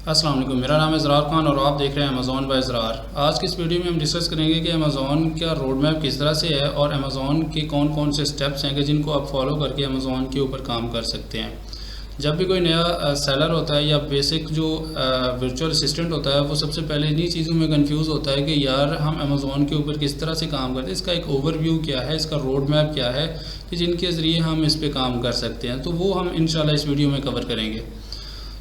अस्सलाम वालेकुम, मेरा नाम है इज़रार खान और आप देख रहे हैं अमेज़ॉन बाय इज़रार। आज की इस वीडियो में हम डिस्कस करेंगे कि अमेज़ॉन का रोड मैप किस तरह से है और अमेज़ॉन के कौन कौन से स्टेप्स हैं कि जिनको आप फॉलो करके अमेज़ॉन के ऊपर काम कर सकते हैं। जब भी कोई नया सेलर होता है या बेसिक जो वर्चुअल असिस्टेंट होता है वो सबसे पहले इन्हीं चीज़ों में कंफ्यूज होता है कि यार हम अमेज़ॉन के ऊपर किस तरह से काम करते हैं, इसका एक ओवरव्यू क्या है, इसका रोड मैप क्या है कि जिनके ज़रिए हम इस पर काम कर सकते हैं। तो वो हम इंशाल्लाह इस वीडियो में कवर करेंगे।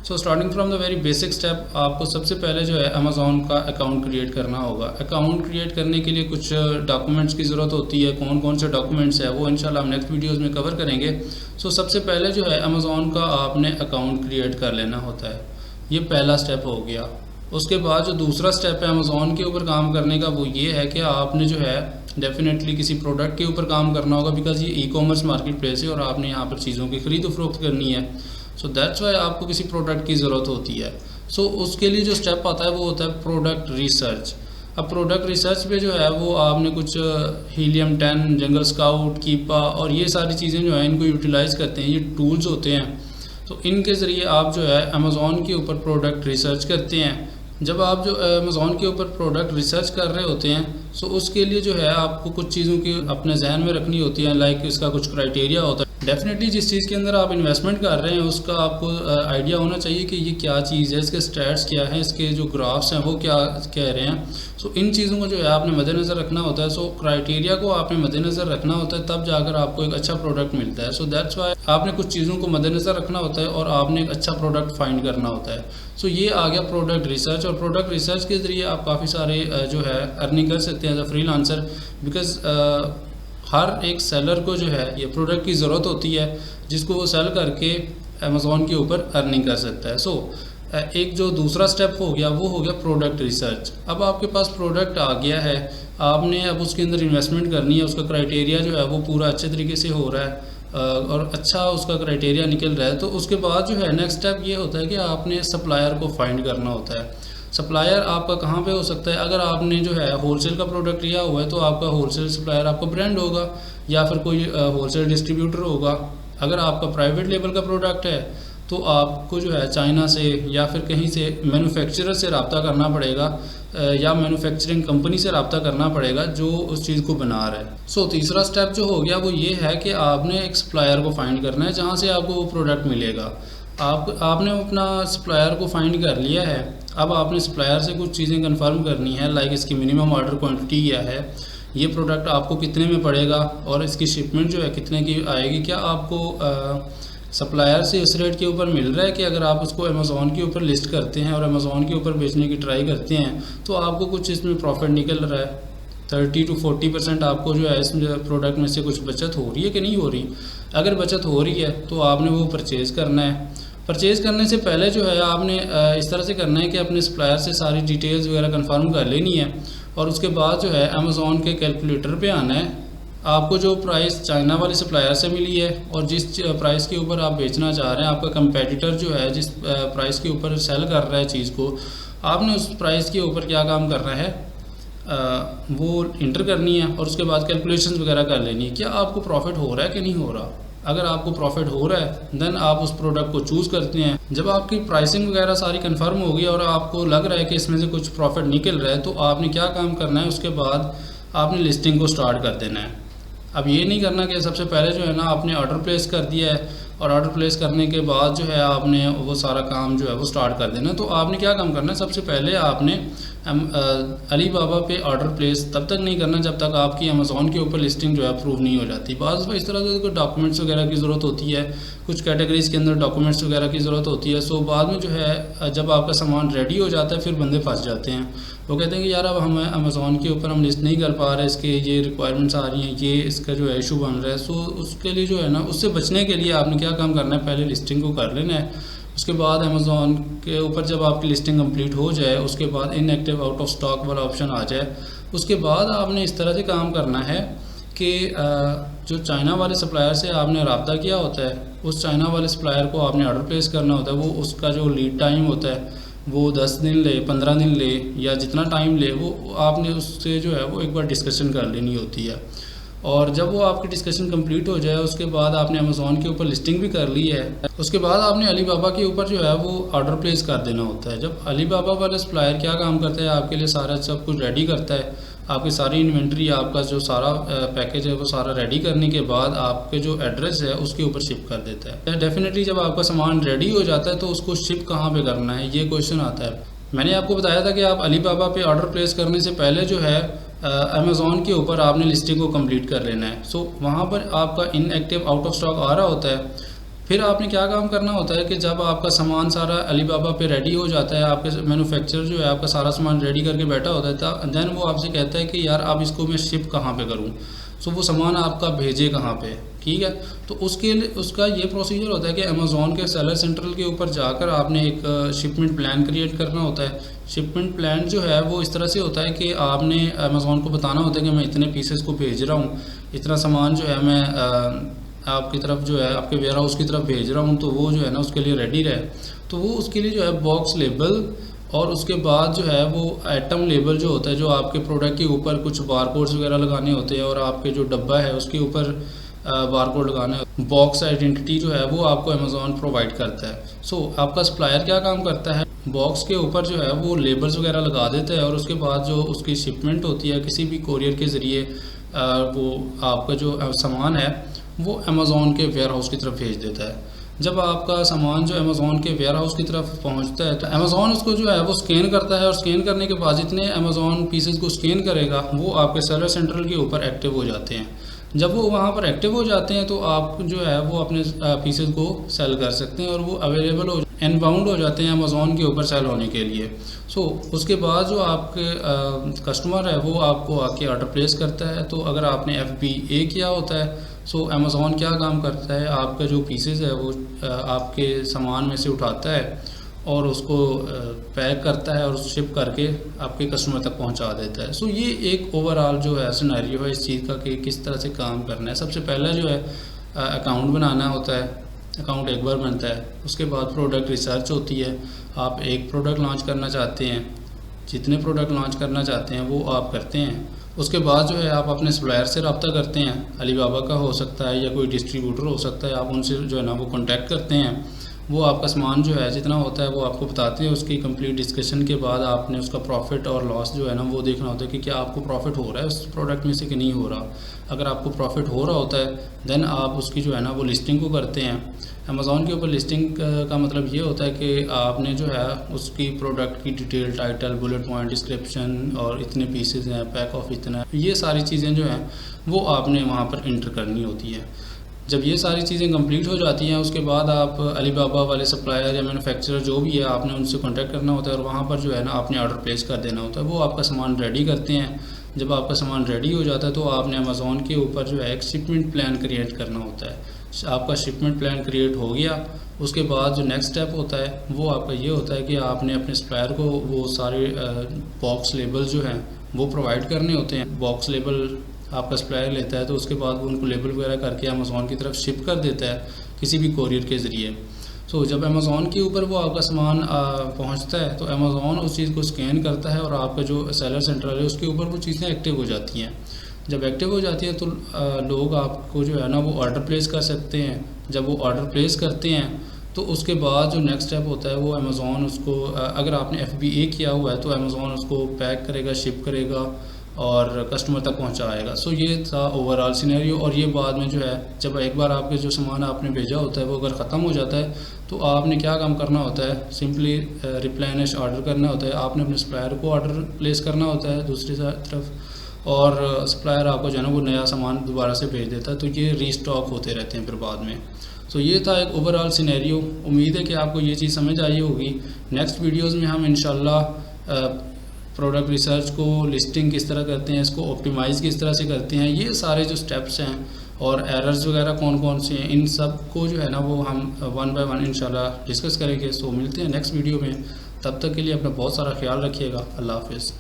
So starting from the very basic step, आपको सबसे पहले जो है अमेज़ॉन का अकाउंट क्रिएट करना होगा। अकाउंट क्रिएट करने के लिए कुछ डॉक्यूमेंट्स की ज़रूरत होती है। कौन कौन से डॉक्यूमेंट्स है वो इंशाल्लाह हम नेक्स्ट वीडियोज़ में कवर करेंगे। सो सबसे पहले जो है अमेज़ॉन का आपने अकाउंट क्रिएट कर लेना होता है, ये पहला स्टेप हो गया। उसके बाद जो दूसरा स्टेप है अमेज़ॉन के ऊपर काम करने का वो ये है कि आपने जो है डेफिनेटली किसी प्रोडक्ट के ऊपर काम करना होगा, बिकॉज ये ई-कॉमर्स मार्केट प्लेस है और आपने यहाँ पर चीज़ों की ख़रीद फरोख्त करनी है। सो दैट्स वाई आपको किसी प्रोडक्ट की ज़रूरत होती है। सो उसके लिए जो स्टेप आता है वो होता है प्रोडक्ट रिसर्च। अब प्रोडक्ट रिसर्च पे जो है वो आपने कुछ हीलियम 10, जंगल स्काउट, कीपा और ये सारी चीज़ें जो है इनको यूटिलाइज़ करते हैं, ये टूल्स होते हैं। तो इनके ज़रिए आप जो है अमेज़ॉन के ऊपर प्रोडक्ट रिसर्च करते हैं। जब आप जो अमेज़ॉन के ऊपर प्रोडक्ट रिसर्च कर रहे होते हैं सो उसके लिए जो है आपको कुछ चीज़ों की अपने जहन में रखनी होती है, लाइक इसका कुछ क्राइटेरिया होता है। डेफिनेटली जिस चीज़ के अंदर आप इन्वेस्टमेंट कर रहे हैं उसका आपको आइडिया होना चाहिए कि ये क्या चीज़ है, इसके स्टैट्स क्या हैं, इसके जो ग्राफ्स हैं वो क्या कह रहे हैं। सो इन चीज़ों को जो है आपने मद्देनज़र रखना होता है। सो क्राइटेरिया को आपने मद्देनज़र रखना होता है, तब जाकर आपको एक अच्छा प्रोडक्ट मिलता है। सो दैट्स वाई आपने कुछ चीज़ों को मद्देनज़र रखना होता है और आपने एक अच्छा प्रोडक्ट फाइंड करना होता है। सो ये आ गया प्रोडक्ट रिसर्च, और प्रोडक्ट रिसर्च के ज़रिए आप काफ़ी सारे जो है अर्निंग कर सकते हैं एज अ फ्रीलांसर, बिकॉज हर एक सेलर को जो है ये प्रोडक्ट की ज़रूरत होती है जिसको वो सेल करके अमेज़ॉन के ऊपर अर्निंग कर सकता है। सो एक जो दूसरा स्टेप हो गया वो हो गया प्रोडक्ट रिसर्च। अब आपके पास प्रोडक्ट आ गया है, आपने अब उसके अंदर इन्वेस्टमेंट करनी है, उसका क्राइटेरिया जो है वो पूरा अच्छे तरीके से हो रहा है और अच्छा उसका क्राइटेरिया निकल रहा है। तो उसके बाद जो है नेक्स्ट स्टेप ये होता है कि आपने सप्लायर को फाइंड करना होता है। सप्लायर आपका कहाँ पे हो सकता है, अगर आपने जो है होलसेल का प्रोडक्ट लिया हुआ है तो आपका होलसेल सप्लायर आपका ब्रांड होगा या फिर कोई होलसेल डिस्ट्रीब्यूटर होगा। अगर आपका प्राइवेट लेवल का प्रोडक्ट है तो आपको जो है चाइना से या फिर कहीं से मैन्युफैक्चरर से रब्ता करना पड़ेगा या मैन्युफैक्चरिंग कंपनी से रब्ता करना पड़ेगा जो उस चीज़ को बना रहा है। सो तीसरा स्टेप जो हो गया वो ये है कि आपने एक सप्लायर को फाइंड करना है जहाँ से आपको वो प्रोडक्ट मिलेगा। आपने अपना सप्लायर को फाइंड कर लिया है। अब आपने सप्लायर से कुछ चीज़ें कंफर्म करनी है, लाइक इसकी मिनिमम ऑर्डर क्वांटिटी क्या है, ये प्रोडक्ट आपको कितने में पड़ेगा और इसकी शिपमेंट जो है कितने की आएगी। क्या आपको सप्लायर से इस रेट के ऊपर मिल रहा है कि अगर आप उसको अमेज़ॉन के ऊपर लिस्ट करते हैं और अमेज़ॉन के ऊपर बेचने की ट्राई करते हैं तो आपको कुछ इसमें प्रॉफिट निकल रहा है, 30 to 40% आपको जो है इस प्रोडक्ट में से कुछ बचत हो रही है कि नहीं हो रही। अगर बचत हो रही है तो आपने वो परचेज़ करना है। परचेज़ करने से पहले जो है आपने इस तरह से करना है कि अपने सप्लायर से सारी डिटेल्स वगैरह कंफर्म कर लेनी है और उसके बाद जो है अमेज़ॉन के कैलकुलेटर पे आना है। आपको जो प्राइस चाइना वाले सप्लायर से मिली है और जिस प्राइस के ऊपर आप बेचना चाह रहे हैं, आपका कंपेटिटर जो है जिस प्राइस के ऊपर सेल कर रहा है चीज़ को, आपने उस प्राइस के ऊपर क्या काम करना है वो इंटर करनी है और उसके बाद कैलकुलेशंस वगैरह कर लेनी है। क्या आपको प्रॉफिट हो रहा है कि नहीं हो रहा। अगर आपको प्रॉफिट हो रहा है देन आप उस प्रोडक्ट को चूज़ करते हैं। जब आपकी प्राइसिंग वगैरह सारी कंफर्म होगी और आपको लग रहा है कि इसमें से कुछ प्रॉफिट निकल रहा है तो आपने क्या काम करना है, उसके बाद आपने लिस्टिंग को स्टार्ट कर देना है। अब ये नहीं करना कि सबसे पहले जो है ना आपने ऑर्डर प्लेस कर दिया है और ऑर्डर प्लेस करने के बाद जो है आपने वो सारा काम जो है वो स्टार्ट कर देना। तो आपने क्या काम करना है, सबसे पहले आपने अली बाबा पे ऑर्डर प्लेस तब तक नहीं करना जब तक आपकी अमेज़ॉन के ऊपर लिस्टिंग जो है अप्रूव नहीं हो जाती। बाज़ इस तरह से डॉक्यूमेंट्स वगैरह की ज़रूरत होती है, कुछ कैटेगरीज़ के अंदर डॉक्यूमेंट्स वगैरह की ज़रूरत होती है। सो बाद में जो है जब आपका सामान रेडी हो जाता है फिर बंदे फंस जाते हैं। वो कहते हैं कि यार अब हम अमेज़ॉन के ऊपर हम लिस्ट नहीं कर पा रहे, इसके ये रिक्वायरमेंट्स आ रही हैं, ये इसका जो है इशू बन रहा है। सो उसके लिए जो है ना उससे बचने के लिए आपने क्या काम करना है, पहले लिस्टिंग को कर लेना है। उसके बाद अमेज़ॉन के ऊपर जब आपकी लिस्टिंग कंप्लीट हो जाए उसके बाद इनएक्टिव आउट ऑफ स्टॉक वाला ऑप्शन आ जाए, उसके बाद आपने इस तरह से काम करना है कि जो चाइना वाले सप्लायर से आपने रब्ता किया होता है उस चाइना वाले सप्लायर को आपने ऑर्डर प्लेस करना होता है। वो उसका जो लीड टाइम होता है वो 10 दिन ले, 15 दिन ले या जितना टाइम ले, वो आपने उससे जो है वो एक बार डिस्कशन कर लेनी होती है। और जब वो आपकी डिस्कशन कंप्लीट हो जाए उसके बाद आपने अमेज़ॉन के ऊपर लिस्टिंग भी कर ली है, उसके बाद आपने अलीबाबा के ऊपर जो है वो ऑर्डर प्लेस कर देना होता है। जब अलीबाबा वाला सप्लायर क्या काम करता है, आपके लिए सारा सब कुछ रेडी करता है, आपकी सारी इन्वेंट्री, आपका जो सारा पैकेज है वो सारा रेडी करने के बाद आपके जो एड्रेस है उसके ऊपर शिप कर देता है। डेफिनेटली जब आपका सामान रेडी हो जाता है तो उसको शिप कहाँ पे करना है ये क्वेश्चन आता है। मैंने आपको बताया था कि आप अलीबाबा पे ऑर्डर प्लेस करने से पहले जो है अमेज़ॉन के ऊपर आपने लिस्टिंग को कंप्लीट कर लेना है। सो वहाँ पर आपका इनएक्टिव आउट ऑफ स्टॉक आ रहा होता है। फिर आपने क्या काम करना होता है कि जब आपका सामान सारा अलीबाबा पे रेडी हो जाता है, आपके मैन्युफैक्चरर जो है आपका सारा सामान रेडी करके बैठा होता है, देन वो आपसे कहता है कि यार अब इसको मैं शिप कहाँ पे करूँ, सो वो सामान आपका भेजे कहाँ पे, ठीक है। तो उसके लिए उसका ये प्रोसीजर होता है कि अमेज़ॉन के सेलर सेंट्रल के ऊपर जाकर आपने एक शिपमेंट प्लान क्रिएट करना होता है। शिपमेंट प्लान जो है वो इस तरह से होता है कि आपने अमेज़ॉन को बताना होता है कि मैं इतने पीसेस को भेज रहा हूँ, इतना सामान जो है मैं आपकी तरफ जो है आपके वेयर हाउस की तरफ भेज रहा हूँ, तो वो जो है ना उसके लिए रेडी रहे। तो वो उसके लिए जो है बॉक्स लेबल और उसके बाद जो है वो आइटम लेबल जो होता है, जो आपके प्रोडक्ट के ऊपर कुछ बारकोड्स वगैरह लगाने होते हैं और आपके जो डब्बा है उसके ऊपर बारकोड लगाना है, बॉक्स आइडेंटिटी जो है वो आपको अमेज़ॉन प्रोवाइड करता है। सो आपका सप्लायर क्या काम करता है, बॉक्स के ऊपर जो है वो लेबल्स वगैरह लगा देता है और उसके बाद जो उसकी शिपमेंट होती है किसी भी कोरियर के ज़रिए वो आपका जो सामान है वो अमेज़ॉन के वेयर हाउस की तरफ भेज देता है। जब आपका सामान जो अमेज़ॉन के वेयर हाउस की तरफ पहुंचता है तो अमेज़ॉन उसको जो है वो स्कैन करता है और स्कैन करने के बाद जितने अमेज़ॉन पीसेस को स्कैन करेगा वो आपके सर्विस सेंट्रल के ऊपर एक्टिव हो जाते हैं। जब वो वहाँ पर एक्टिव हो जाते हैं तो आप जो है वो अपने पीसेस को सेल कर सकते हैं और वो अवेलेबल हो इनबाउंड हो जाते हैं अमेज़ॉन के ऊपर सेल होने के लिए। सो उसके बाद जो आपके कस्टमर है वो आपको आके ऑर्डर प्लेस करता है। तो अगर आपने FBA किया होता है, सो अमेज़ॉन क्या काम करता है, आपका जो पीसेस है वो आपके सामान में से उठाता है और उसको पैक करता है और शिप करके आपके कस्टमर तक पहुंचा देता है। सो ये एक ओवरऑल जो है सिनेरियो है इस चीज़ का कि किस तरह से काम करना है। सबसे पहला जो है अकाउंट बनाना होता है, अकाउंट एक बार बनता है, उसके बाद प्रोडक्ट रिसर्च होती है। आप एक प्रोडक्ट लॉन्च करना चाहते हैं, जितने प्रोडक्ट लॉन्च करना चाहते हैं वो आप करते हैं। उसके बाद जो है आप अपने सप्लायर से रब्ता करते हैं, अलीबाबा का हो सकता है या कोई डिस्ट्रीब्यूटर हो सकता है, आप उनसे जो है ना वो कॉन्टैक्ट करते हैं। वो आपका सामान जो है जितना होता है वो आपको बताते हैं। उसकी कंप्लीट डिस्कशन के बाद आपने उसका प्रॉफिट और लॉस जो है ना वो देखना होता है कि क्या आपको प्रॉफिट हो रहा है उस प्रोडक्ट में से कि नहीं हो रहा। अगर आपको प्रॉफिट हो रहा होता है देन आप उसकी जो है ना वो लिस्टिंग को करते हैं। अमेज़ॉन के ऊपर लिस्टिंग का मतलब ये होता है कि आपने जो है उसकी प्रोडक्ट की detail, title, bullet point, description और इतने पीसेस हैं, पैक ऑफ इतना, ये सारी चीज़ें जो हैं वो आपने वहाँ पर इंटर करनी होती है। जब ये सारी चीज़ें कंप्लीट हो जाती हैं उसके बाद आप अलीबाबा वाले सप्लायर या मैन्युफैक्चरर जो भी है आपने उनसे कांटेक्ट करना होता है और वहाँ पर जो है ना आपने ऑर्डर प्लेस कर देना होता है। वो आपका सामान रेडी करते हैं। जब आपका सामान रेडी हो जाता है तो आपने अमेज़ॉन के ऊपर जो है एक शिपमेंट प्लान क्रिएट करना होता है। आपका शिपमेंट प्लान क्रिएट हो गया, उसके बाद जो नेक्स्ट स्टेप होता है वो आपका ये होता है कि आपने अपने सप्लायर को वो सारे बॉक्स लेबल जो हैं वो प्रोवाइड करने होते हैं। बॉक्स लेबल आपका सप्लायर लेता है तो उसके बाद वो उनको लेबल वगैरह करके अमेज़ॉन की तरफ शिप कर देता है किसी भी कोरियर के ज़रिए। सो जब अमेज़ॉन के ऊपर वो आपका सामान पहुंचता है तो अमेज़ॉन उस चीज़ को स्कैन करता है और आपका जो सेलर सेंट्रल है उसके ऊपर वो चीज़ें एक्टिव हो जाती हैं। जब एक्टिव हो जाती है तो लोग आपको जो है ना वो ऑर्डर प्लेस कर सकते हैं। जब वो ऑर्डर प्लेस करते हैं तो उसके बाद जो नेक्स्ट स्टेप होता है वो अमेज़ॉन उसको अगर आपने FBA किया हुआ है तो अमेज़ॉन उसको पैक करेगा, शिप करेगा और कस्टमर तक पहुंचाएगा। सो ये था ओवरऑल सिनेरियो। और ये बाद में जो है जब एक बार आपके जो सामान आपने भेजा होता है वो अगर ख़त्म हो जाता है तो आपने क्या काम करना होता है, सिंपली रिप्लेनिश ऑर्डर करना होता है। आपने अपने सप्लायर को ऑर्डर प्लेस करना होता है दूसरी तरफ और सप्लायर आपको जो है ना वो नया सामान दोबारा से भेज देता है। तो ये रीस्टॉक होते रहते हैं फिर बाद में। सो ये था एक ओवरऑल सिनेरियो। उम्मीद है कि आपको ये चीज़ समझ आई होगी। नेक्स्ट वीडियोज़ में हम इंशाल्लाह प्रोडक्ट रिसर्च को, लिस्टिंग किस तरह करते हैं, इसको ऑप्टिमाइज़ किस तरह से करते हैं, ये सारे जो स्टेप्स हैं और एरर्स वगैरह कौन कौन से हैं, इन सब को जो है ना वो हम 1 बाय 1 इंशाल्लाह डिस्कस करेंगे। सो मिलते हैं नेक्स्ट वीडियो में। तब तक के लिए अपना बहुत सारा ख्याल रखिएगा। अल्लाह हाफ़िज़।